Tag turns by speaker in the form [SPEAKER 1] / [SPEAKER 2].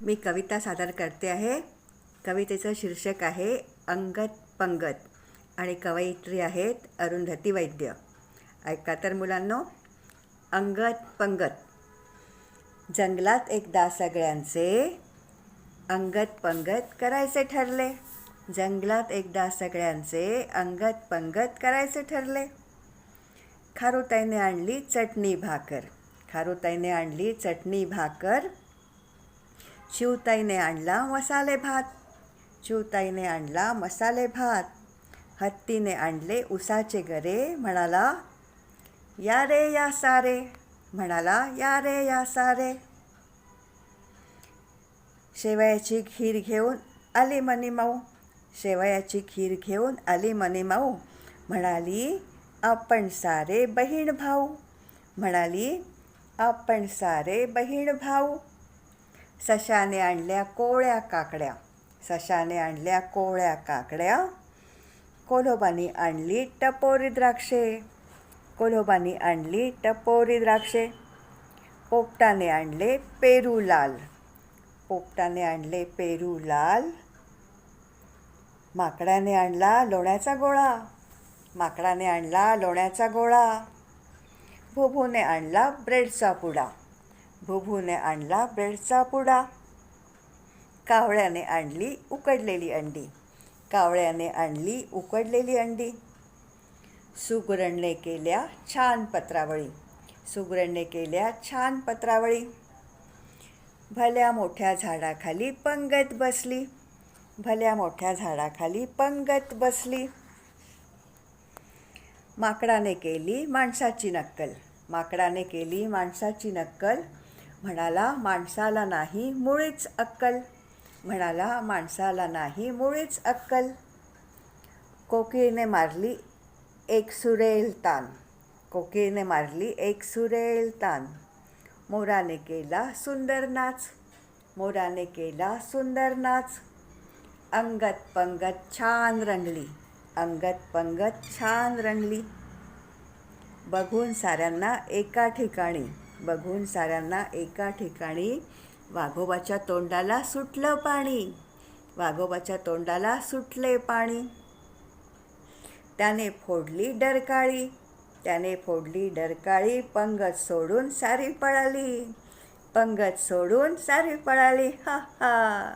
[SPEAKER 1] मी कविता सादर करते आहे. कवितेचं शीर्षक आहे अंगत पंगत आणि कवयित्री आहेत अरुंधती वैद्य. ऐका तर मुलांनो. अंगत पंगत. जंगलात एकदा सगळ्यांचे अंगत पंगत करायचे ठरले. जंगलात एकदा सगळ्यांचे अंगत पंगत करायचे ठरले. खारुताईने आणली चटणी भाकर. खारुताईने आणली चटणी भाकर. शिवताईने आणला मसाले भात. शिवताईने आणला मसाले भात. हत्तीने आणले उसाचे गरे. म्हणाला या रे या सारे. म्हणाला या रे या सारे. शेवयाची खीर घेऊन आली मनी माऊ. शेवयाची खीर घेऊन आली मनी माऊ. म्हणाली आपण सारे बहीण भाऊ. म्हणाली आपण सारे बहीण भाऊ. सशाने आणल्या कोवळ्या काकड्या. सशाने आणल्या कोवळ्या काकड्या. कोल्होबानी आणली टपोरी द्राक्षे. कोल्होबानी आणली टपोरी द्राक्षे. पोपटाने आणले पेरू लाल. पोपटाने आणले पेरू लाल. माकडाने आणला लोण्याचा गोळा. माकडाने आणला लोण्याचा गोळा. भुभूने आणला ब्रेडचा पुडा. भुभूने आणला ब्रेडचा पुडा. कावळ्याने आणली उकडलेली अंडी. कावळ्याने आणली उकडलेली अंडी. सुगरणने केल्या छान पत्रावळी. सुगरणने केल्या छान पत्रावळी. भल्या मोठ्या झाडाखाली पंगत बसली. भल्या मोठ्या झाडाखाली पंगत बसली. माकडाने केली माणसाची नक्कल. माकडाने केली माणसाची नक्कल. म्हणाला माणसाला नाही मुळीच अक्कल. म्हणाला माणसाला नाही मुळीच अक्कल. कोकिळीने मारली एक सुरेल तान. कोकिळीने मारली एक सुरेल तान. मोराने केला सुंदर नाच. मोराने केला सुंदर नाच. अंगत पंगत छान रंगली. अंगत पंगत छान रंगली. बघून साऱ्यांना एका ठिकाणी. बघून साऱ्यांना एका ठिकाणी. वाघोबाच्या तोंडाला सुटलं पाणी. वाघोबाच्या तोंडाला सुटले पाणी. त्याने फोडली डरकाळी. त्याने फोडली डरकाळी. पंगत सोडून सारी पळाली. पंगत सोडून सारी पळाली. हा हा.